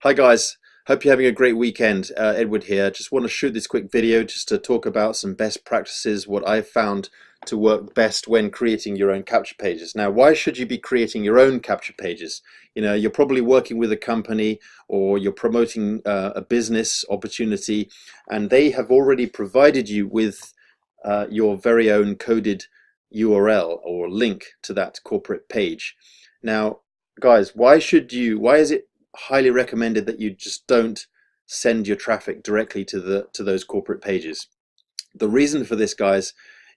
Hi guys, hope you're having a great weekend. Edward here. Just want to shoot this quick video just to talk about some best practices, what I've found to work best when creating your own capture pages. Now, why should you be creating your own capture pages? You know, you're probably working with a company or you're promoting a business opportunity, and they have already provided you with your very own coded URL or link to that corporate page. Now, guys, why is it highly recommended that you just don't send your traffic directly to those corporate pages? The reason for this, guys,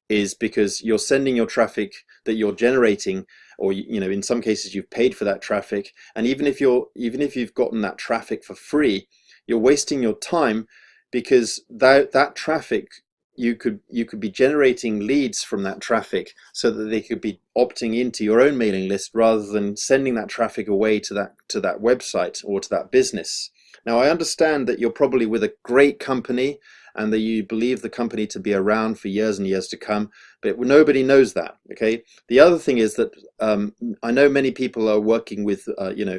is because you're sending your traffic that you're generating, or in some cases you've paid for that traffic, and even if you've gotten that traffic for free, you're wasting your time, because that traffic, you could be generating leads from that traffic so that they could be opting into your own mailing list rather than sending that traffic away to that website or to that business. Now, I understand that you're probably with a great company and that you believe the company to be around for years and years to come, but nobody knows that. Okay. The other thing is that I know many people are working with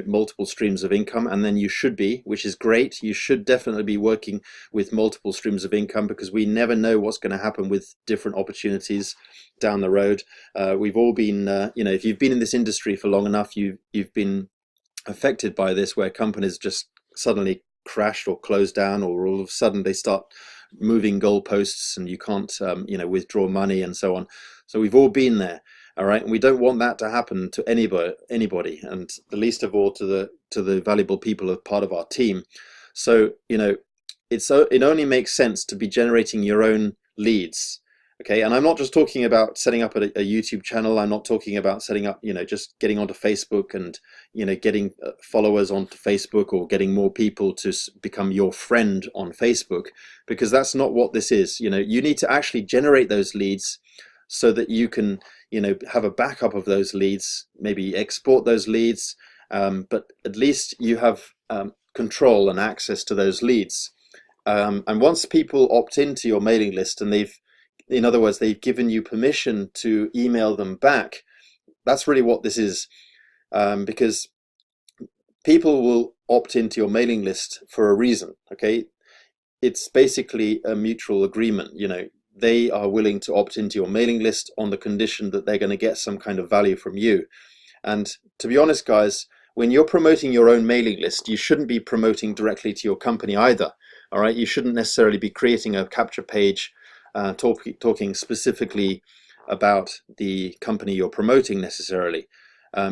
multiple streams of income, and then you should be, which is great. You should definitely be working with multiple streams of income, because we never know what's going to happen with different opportunities down the road. We've all been, if you've been in this industry for long enough, you've been affected by this, where companies just suddenly crash or close down, or all of a sudden they start moving goalposts and you can't withdraw money and so on. So we've all been there, all right, and we don't want that to happen to anybody, and the least of all to the valuable people of part of our team. So it only makes sense to be generating your own leads. Okay, and I'm not just talking about setting up a YouTube channel. I'm not talking about setting up, just getting onto Facebook and, getting followers onto Facebook, or getting more people to become your friend on Facebook, because that's not what this is. You need to actually generate those leads so that you can, have a backup of those leads, maybe export those leads, but at least you have control and access to those leads. And once people opt into your mailing list, and in other words, they've given you permission to email them back, that's really what this is. Because people will opt into your mailing list for a reason, okay? It's basically a mutual agreement. They are willing to opt into your mailing list on the condition that they're going to get some kind of value from you. And to be honest, guys, when you're promoting your own mailing list, you shouldn't be promoting directly to your company either, all right? You shouldn't necessarily be creating a capture page talking specifically about the company you're promoting necessarily,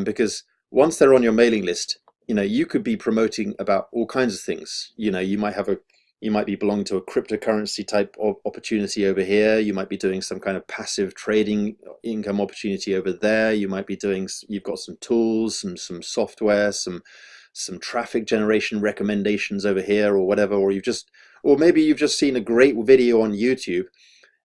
because once they're on your mailing list, you could be promoting about all kinds of things. You might be belonging to a cryptocurrency type of opportunity over here. You might be doing some kind of passive trading income opportunity over there. You've got some tools, some software, some traffic generation recommendations over here, or whatever, or maybe you've just seen a great video on YouTube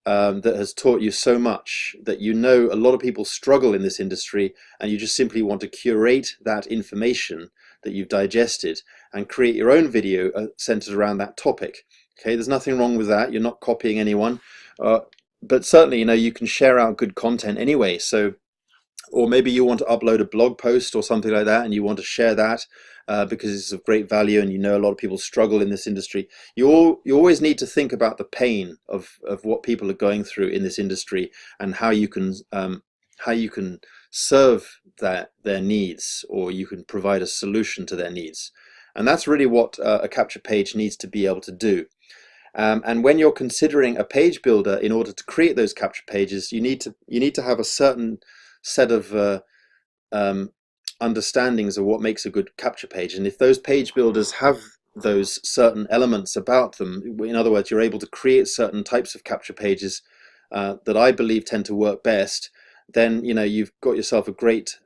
that has taught you so much that a lot of people struggle in this industry, and you just simply want to curate that information that you've digested and create your own video centered around that topic. Okay, there's nothing wrong with that. You're not copying anyone, but certainly you can share out good content anyway. So, or maybe you want to upload a blog post or something like that, and you want to share that because it's of great value, and a lot of people struggle in this industry. You always need to think about the pain of what people are going through in this industry, and how you can serve their needs, or you can provide a solution to their needs. And that's really what a capture page needs to be able to do. And when you're considering a page builder in order to create those capture pages, you need to have a certain set of understandings of what makes a good capture page. And if those page builders have those certain elements about them, in other words, you're able to create certain types of capture pages that I believe tend to work best, then you've got yourself a great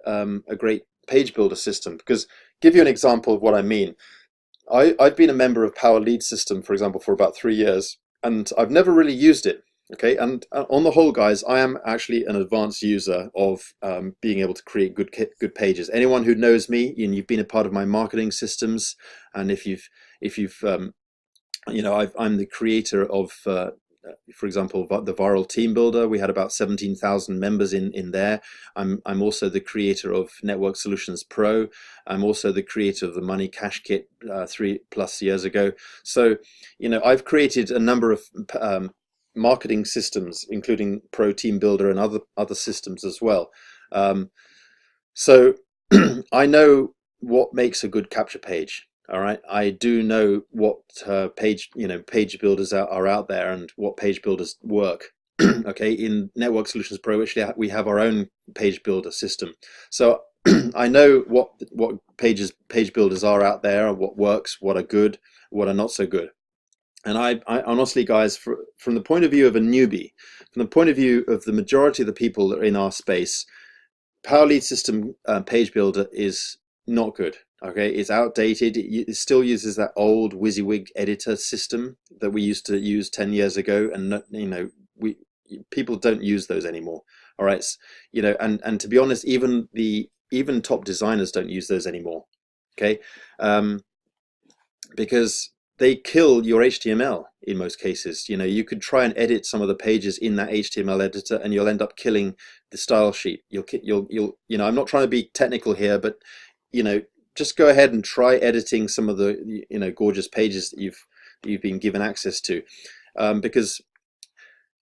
page builder system. Because, give you an example of what I mean, I've been a member of Power Lead System, for example, for about 3 years, and I've never really used it. Okay, and on the whole, guys, I am actually an advanced user of being able to create good pages. Anyone who knows me, you've been a part of my marketing systems, and if you've I'm the creator of for example, the Viral Team Builder. We had about 17,000 members in there. I'm also the creator of Network Solutions Pro. I'm also the creator of the Money Cash Kit 3+ years ago. So, I've created a number of marketing systems, including Pro Team Builder and other systems as well. So I know what makes a good capture page. All right, I do know what page builders are out there and what page builders work. Okay, in Network Solutions Pro, actually, we have our own page builder system. So I know what page builders are out there, what works, what are good, what are not so good. And I honestly, guys, from the point of view of a newbie, from the point of view of the majority of the people that are in our space, Power Lead System Page Builder is not good. Okay, it's outdated. It still uses that old WYSIWYG editor system that we used to use 10 years ago, and people don't use those anymore. All right, and to be honest, even top designers don't use those anymore. Okay, because they kill your HTML in most cases. You could try and edit some of the pages in that HTML editor, and you'll end up killing the style sheet. I'm not trying to be technical here, but just go ahead and try editing some of the gorgeous pages that you've been given access to, because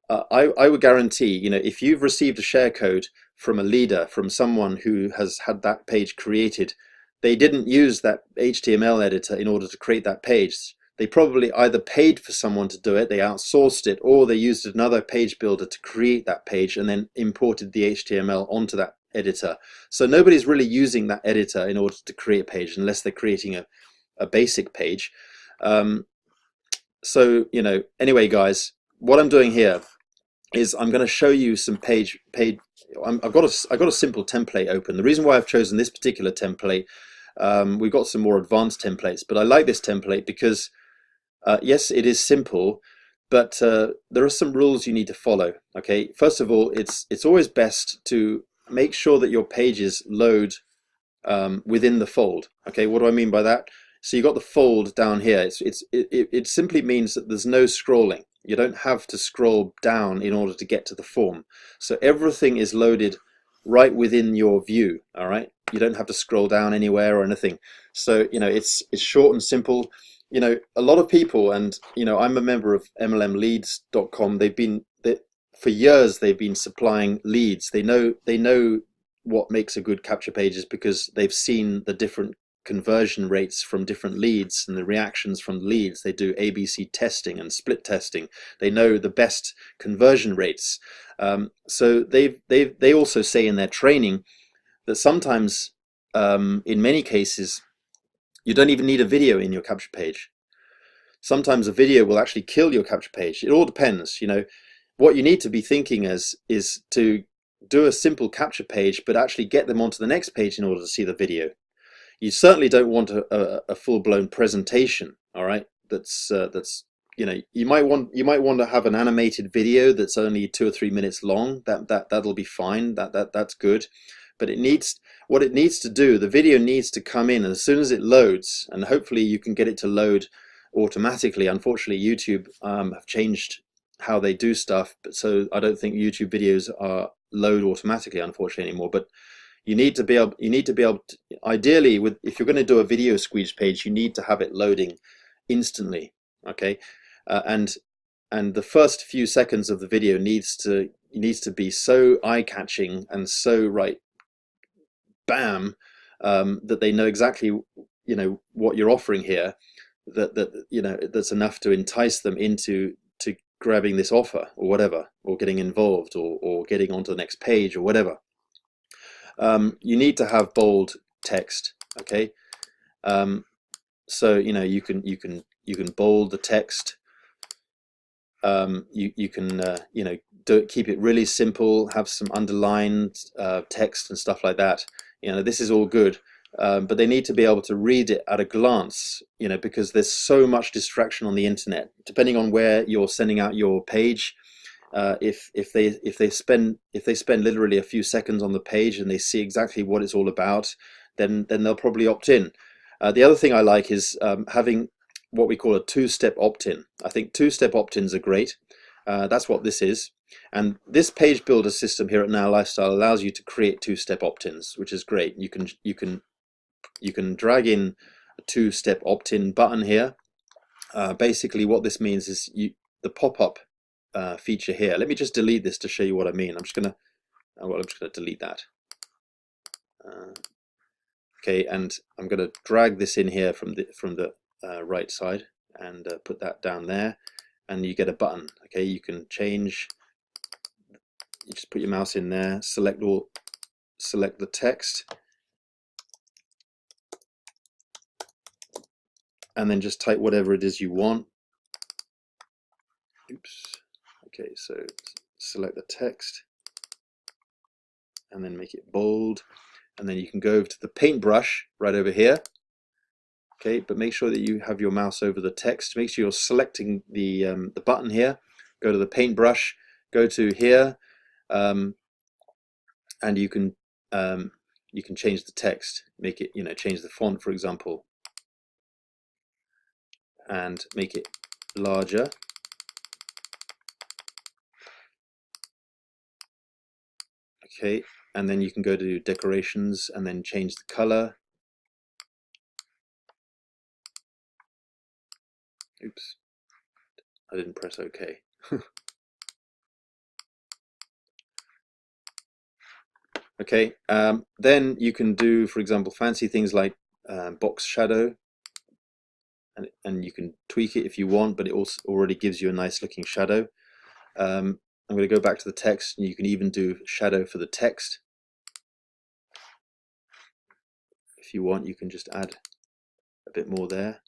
I would guarantee, if you've received a share code from a leader, from someone who has had that page created, they didn't use that HTML editor in order to create that page. They probably either paid for someone to do it, they outsourced it, or they used another page builder to create that page and then imported the HTML onto that editor. So nobody's really using that editor in order to create a page unless they're creating a basic page. So anyway, guys, what I'm doing here is I'm going to show you some page. I've got a simple template open. The reason why I've chosen this particular template, we've got some more advanced templates, but I like this template because yes, it is simple, but there are some rules you need to follow. Okay, first of all, it's always best to make sure that your pages load within the fold. Okay, what do I mean by that? So you got the fold down here. It simply means that there's no scrolling. You don't have to scroll down in order to get to the form. So everything is loaded right within your view. All right, you don't have to scroll down anywhere or anything. So it's short and simple. A lot of people, and I'm a member of MLMleads.com. For years they've been supplying leads. They know what makes a good capture pages because they've seen the different conversion rates from different leads and the reactions from leads. They do ABC testing and split testing. They know the best conversion rates. So they also say in their training that sometimes, in many cases, you don't even need a video in your capture page. Sometimes a video will actually kill your capture page. It all depends. What you need to be thinking is to do a simple capture page, but actually get them onto the next page in order to see the video. You certainly don't want a full-blown presentation. All right, that's you might want to have an animated video that's only 2 or 3 minutes long. That'll be fine. That's good. But what it needs to do, the video needs to come in, and as soon as it loads, and hopefully you can get it to load automatically. Unfortunately, YouTube have changed how they do stuff, but so I don't think YouTube videos are load automatically, unfortunately, anymore. But you need to be able to, ideally, if you're going to do a video squeeze page, you need to have it loading instantly. Okay, and the first few seconds of the video needs to be so eye-catching and so bam, that they know exactly what you're offering here, that's enough to entice them into grabbing this offer or whatever, or getting involved, or getting onto the next page or whatever. You need to have bold text. Okay, so you can bold the text. You can keep it really simple, have some underlined text and stuff like that. This is all good. But they need to be able to read it at a glance, because there's so much distraction on the internet. Depending on where you're sending out your page, if they spend literally a few seconds on the page and they see exactly what it's all about, then they'll probably opt in. The other thing I like is having what we call a two-step opt-in. I think two-step opt-ins are great. That's what this is. And this page builder system here at Now Lifestyle allows you to create two-step opt-ins, which is great. You can drag in a two-step opt-in button here. Basically, what this means is the pop-up feature here. Let me just delete this to show you what I mean. I'm just gonna delete that. Okay, and I'm going to drag this in here from the right side and put that down there, and you get a button. Okay, you can change. You just put your mouse in there, select the text, and then just type whatever it is you want. Oops. Okay, so select the text and then make it bold, and then you can go over to the paintbrush right over here. Okay, but make sure that you have your mouse over the text. Make sure you're selecting the button here. Go to the paintbrush, go to here, and you can change the text. Make it, change the font, for example, and make it larger. Okay, and then you can go to decorations and then change the color. Oops, I didn't press OK. Okay, then you can do, for example, fancy things like box shadow, and you can tweak it if you want, but it also already gives you a nice looking shadow. I'm going to go back to the text, and you can even do shadow for the text. If you want, you can just add a bit more there.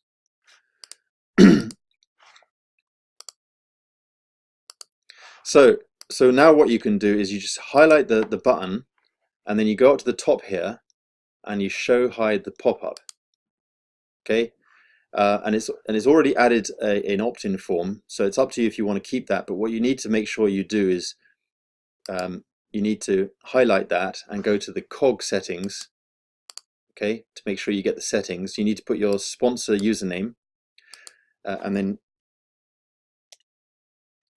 So now what you can do is you just highlight the button, and then you go up to the top here and you show hide the pop-up. Okay, and it's already added an opt-in form, so it's up to you if you want to keep that. But what you need to make sure you do is you need to highlight that and go to the cog settings. Okay, to make sure you get the settings, you need to put your sponsor username, and then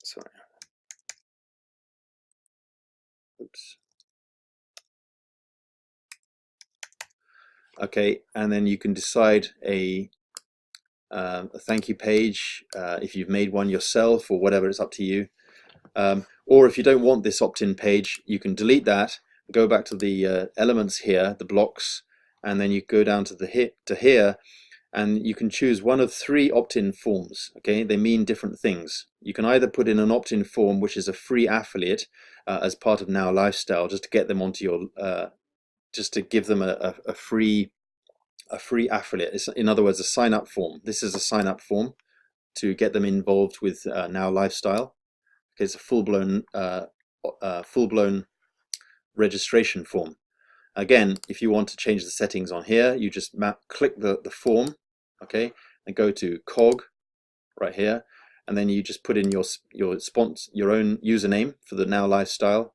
sorry. Oops. Okay, and then you can decide a thank you page if you've made one yourself or whatever. It's up to you. Or if you don't want this opt-in page, you can delete that, go back to the elements here, the blocks, and then you go down to here, and you can choose one of 3 opt-in forms. Okay, they mean different things. You can either put in an opt-in form, which is a free affiliate as part of Now Lifestyle, just to get them onto your just to give them a free affiliate. It's, in other words, a sign-up form. This is a sign-up form to get them involved with Now Lifestyle. Okay, it's a full-blown registration form. Again, if you want to change the settings on here, you just click the form, okay, and go to cog right here, and then you just put in your own username for the Now Lifestyle.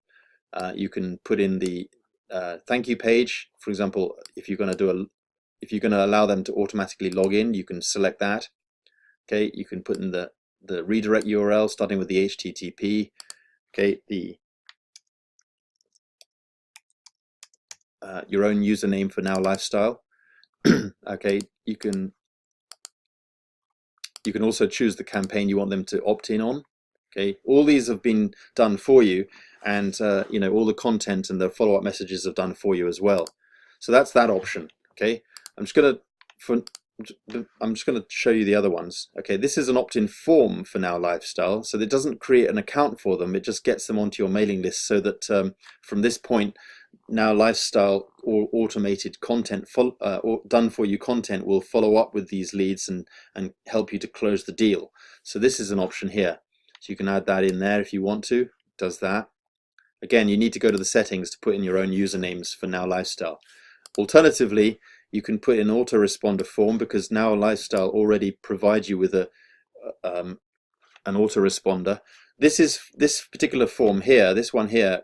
You can put in the thank you page. For example, if you're going to allow them to automatically log in, you can select that. Okay, you can put in the redirect URL starting with the HTTP. Okay, your own username for Now Lifestyle. Okay, you can also choose the campaign you want them to opt in on. Okay, all these have been done for you, and all the content and the follow-up messages are done for you as well. So that's that option. Okay, I'm just gonna show you the other ones. Okay, this is an opt-in form for Now Lifestyle, so it doesn't create an account for them. It just gets them onto your mailing list, so that from this point, Now Lifestyle or automated content or done for you content will follow up with these leads and help you to close the deal. So this is an option here. So you can add that in there if you want to. It does that. Again, you need to go to the settings to put in your own usernames for Now Lifestyle. Alternatively, you can put in autoresponder form, because Now Lifestyle already provides you with an autoresponder. This particular form here, this one here,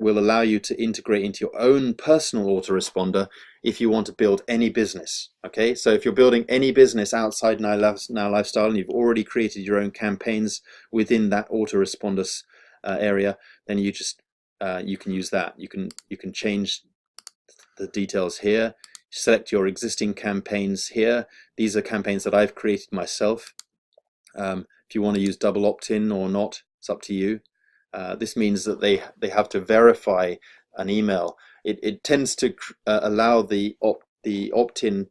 will allow you to integrate into your own personal autoresponder if you want to build any business. Okay, so if you're building any business outside Now Lifestyle and you've already created your own campaigns within that autoresponder area, then you can use that. You can change the details here. Select your existing campaigns here. These are campaigns that I've created myself. If you want to use double opt-in or not, it's up to you. This means that they have to verify an email. It tends to allow the opt-in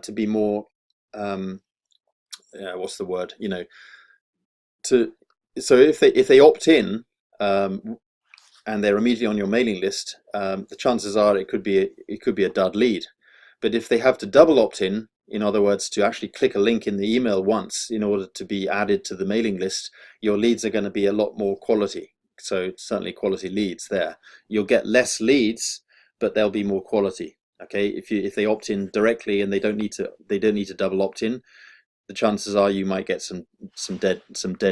to be more what's the word? So if they opt in and they're immediately on your mailing list, the chances are it could be a dud lead. But if they have to double opt in other words, to actually click a link in the email once in order to be added to the mailing list, your leads are going to be a lot more quality. So certainly quality leads there. You'll get less leads, but they'll be more quality. Okay, if they opt in directly and they don't need to double opt in, the chances are you might get some dead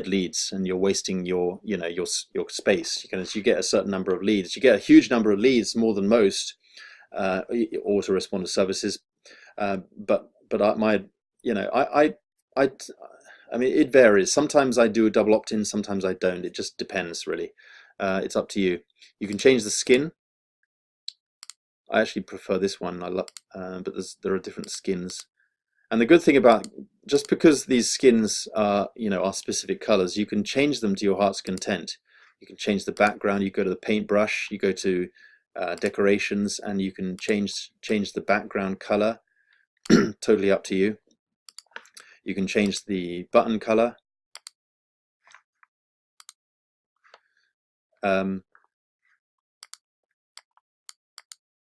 leads, and you're wasting your space. Because you get a certain number of leads, you get a huge number of leads, more than most autoresponder services. But I mean, it varies. Sometimes I do a double opt-in, sometimes I don't. It just depends, really. It's up to you. You can change the skin. I actually prefer this one. I love, but there are different skins. And the good thing about, just because these skins are specific colors, you can change them to your heart's content. You can change the background. You go to the paintbrush. You go to decorations, and you can change the background color. Totally up to you. You can change the button color.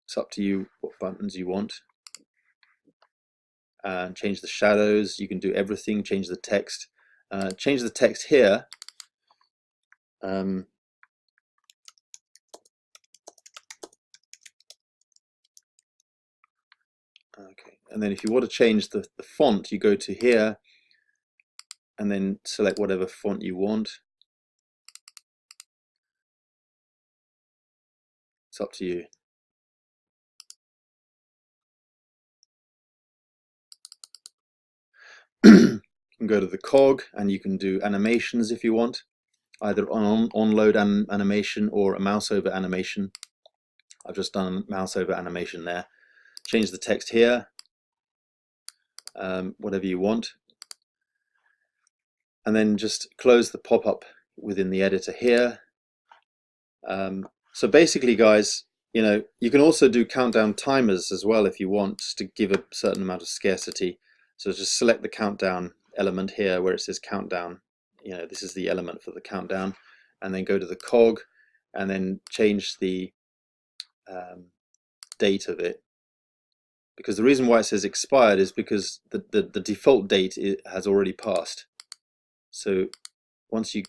It's up to you what buttons you want. And change the shadows. You can do everything. Change the text. Change the text here. Okay, and then if you want to change the font, you go to here and then select whatever font you want. It's up to you. You can go to the cog and you can do animations if you want, either on-load animation or a mouse over animation. I've just done a mouse over animation there. Change the text here, whatever you want, and then just close the pop-up within the editor here. So basically, guys, you can also do countdown timers as well if you want, just to give a certain amount of scarcity. So just select the countdown element here where it says countdown. This is the element for the countdown, and then go to the cog and then change the date of it. Because the reason why it says expired is because the default date has already passed. So once you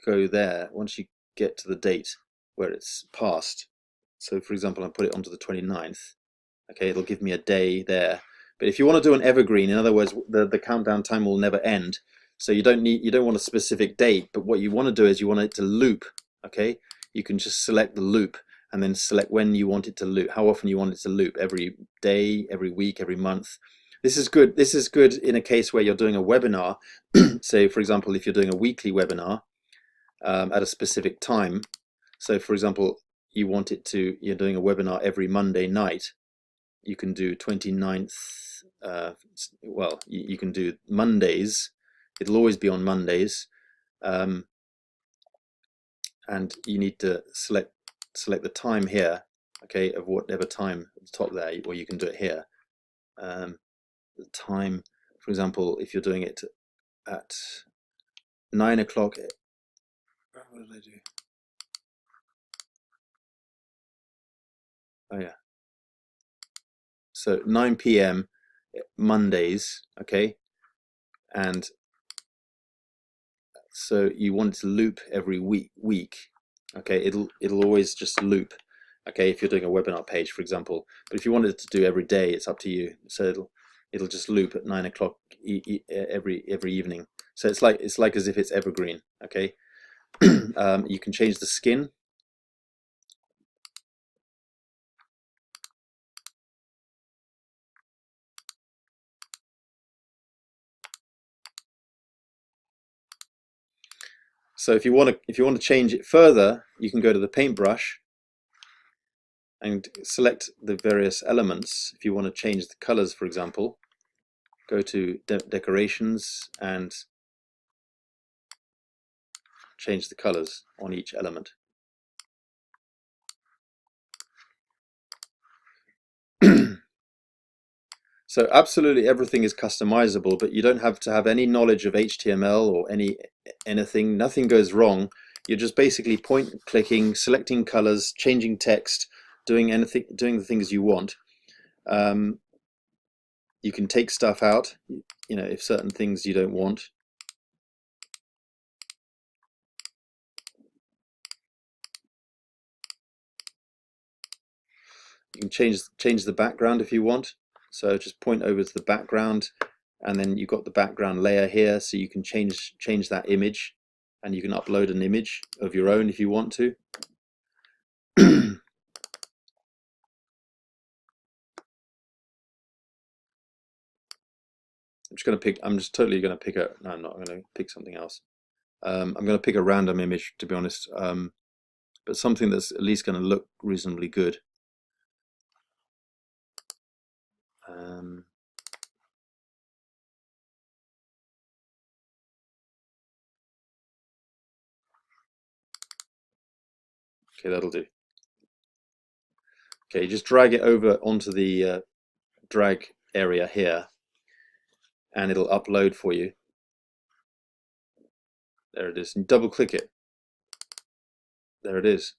go there, once you get to the date where it's passed, so for example I put it onto the 29th, okay, it'll give me a day there. But if you want to do an evergreen, in other words, the countdown time will never end, so you don't want a specific date, but what you want to do is you want it to loop. Okay, you can just select the loop and then select when you want it to loop, how often you want it to loop, every day, every week, every month. This is good in a case where you're doing a webinar. Say for example, if you're doing a weekly webinar at a specific time. So for example, you're doing a webinar every Monday night, you can do 29th, well, you can do Mondays. It'll always be on Mondays, and you need to select the time here, okay, of whatever time at the top there, or you can do it here. The time, for example, if you're doing it at 9 o'clock, what did I do? Oh yeah, so 9 p.m. Mondays, okay, and so you want it to loop every week, okay, it'll always just loop, okay, if you're doing a webinar page, for example. But if you want it to do every day, it's up to you. So it'll just loop at 9 o'clock every evening. So it's like as if it's evergreen, okay. You can change the skin. So if you want to change it further, you can go to the paintbrush and select the various elements. If you want to change the colors, for example, go to decorations and change the colors on each element. So absolutely everything is customizable, but you don't have to have any knowledge of HTML or anything. Nothing goes wrong. You're just basically clicking, selecting colors, changing text, doing the things you want. You can take stuff out, if certain things you don't want. You can change the background if you want. So just point over to the background, and then you've got the background layer here, so you can change that image, and you can upload an image of your own if you want to. I'm just totally going to pick no, I'm not going to pick something else. I'm going to pick a random image, to be honest, but something that's at least going to look reasonably good. Okay, that'll do. Okay, just drag it over onto the drag area here, and it'll upload for you. There it is. And double click it. There it is.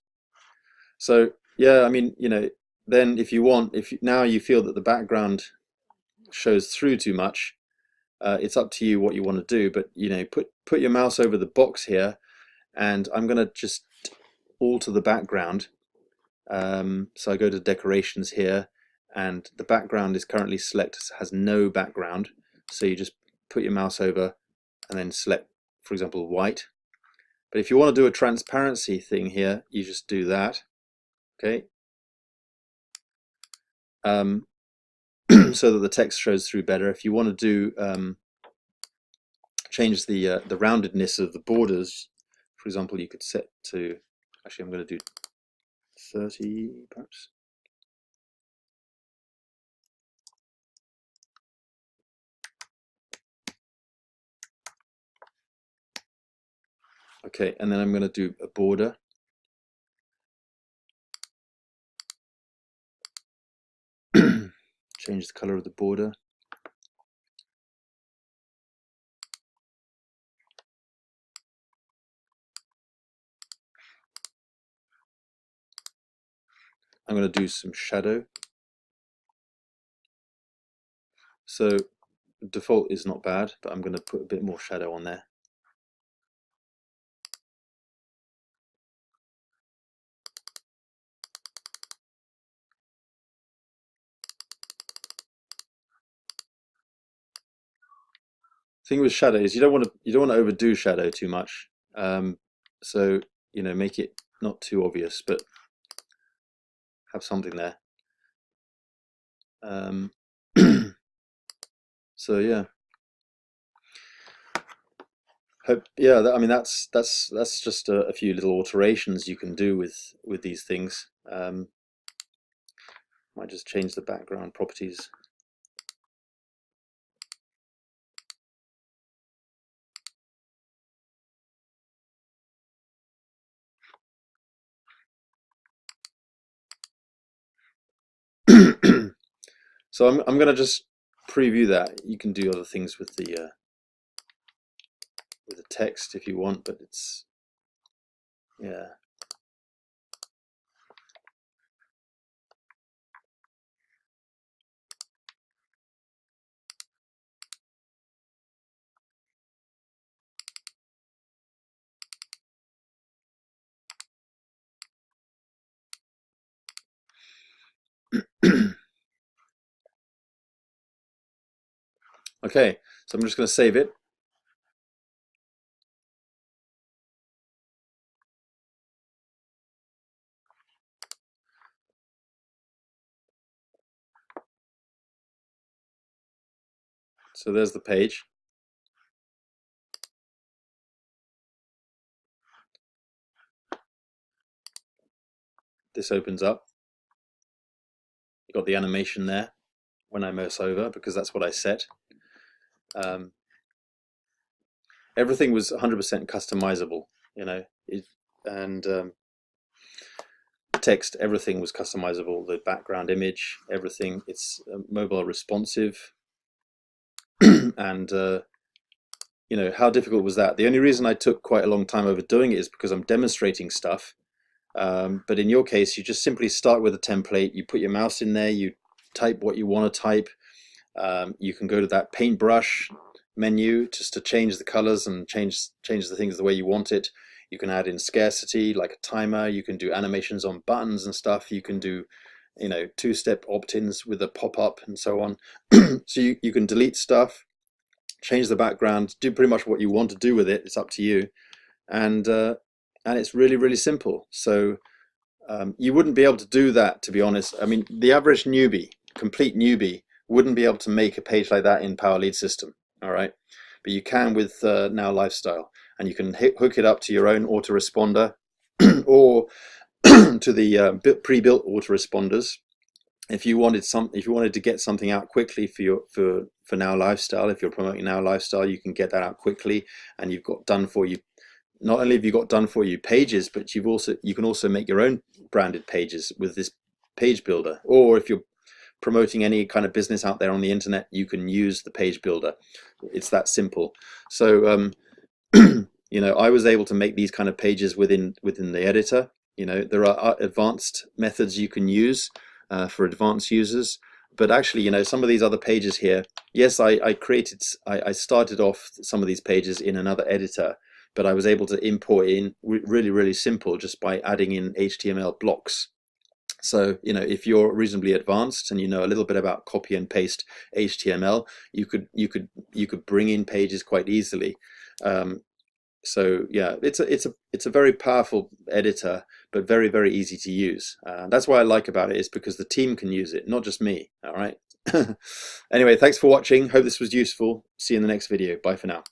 So yeah, I mean, then if now you feel that the background shows through too much, it's up to you what you want to do. But put your mouse over the box here, and I'm going to just alter the background. So I go to decorations here, and the background is currently selected, has no background. So you just put your mouse over and then select, for example, white. But if you want to do a transparency thing here, you just do that. Okay. So that the text shows through better. If you want to do change the roundedness of the borders, for example, you could set to, actually I'm going to do 30 perhaps. Okay, and then I'm going to do a border. Change the color of the border. I'm going to do some shadow. So default is not bad, but I'm going to put a bit more shadow on there. Thing with shadow is you don't want to overdo shadow too much. So make it not too obvious, but have something there. So yeah. I mean that's just a few little alterations you can do with these things. Might just change the background properties. So I'm going to just preview that. You can do other things with the text if you want, but it's, yeah. Okay, so I'm just going to save it. So there's the page. this opens up. You got the animation there when I mouse over, because that's what I set. Everything was 100% customizable, you know, and text, everything was customizable. The background image, everything. It's mobile responsive, and you know, how difficult was that? The only reason I took quite a long time over doing it is because I'm demonstrating stuff. But in your case, you just simply start with a template. You put your mouse in there. You type what you want to type. You can go to that paintbrush menu just to change the colors and change the things the way you want it. You can add in scarcity, like a timer. You can do animations on buttons and stuff. You can do, you know, two-step opt-ins with a pop-up and so on. So you can delete stuff, change the background, do pretty much what you want to do with it. It's up to you, and it's really, really simple. So you wouldn't be able to do that, to be honest. I mean, the average newbie, complete newbie, wouldn't be able to make a page like that in Power Lead System. All right, but you can with Now Lifestyle, and you can hook it up to your own autoresponder or to the pre-built autoresponders. If you wanted to get something out quickly for Now Lifestyle, if you're promoting Now Lifestyle, you can get that out quickly, and you've got done for you. Not only have you got done for you pages, but you can also make your own branded pages with this page builder. Or if you're promoting any kind of business out there on the internet, you can use the page builder. It's that simple. So you know, I was able to make these kind of pages within the editor. You know, there are advanced methods you can use for advanced users, but actually, you know, some of these other pages here, yes, I started off some of these pages in another editor, but I was able to import in really, really simple just by adding in HTML blocks. So, you know, if you're reasonably advanced and you know a little bit about copy and paste HTML, you could bring in pages quite easily. So yeah, it's a very powerful editor, but very, very easy to use. That's why I like about it, is because the team can use it, not just me. All right. Anyway, thanks for watching. Hope this was useful. See you in the next video. Bye for now.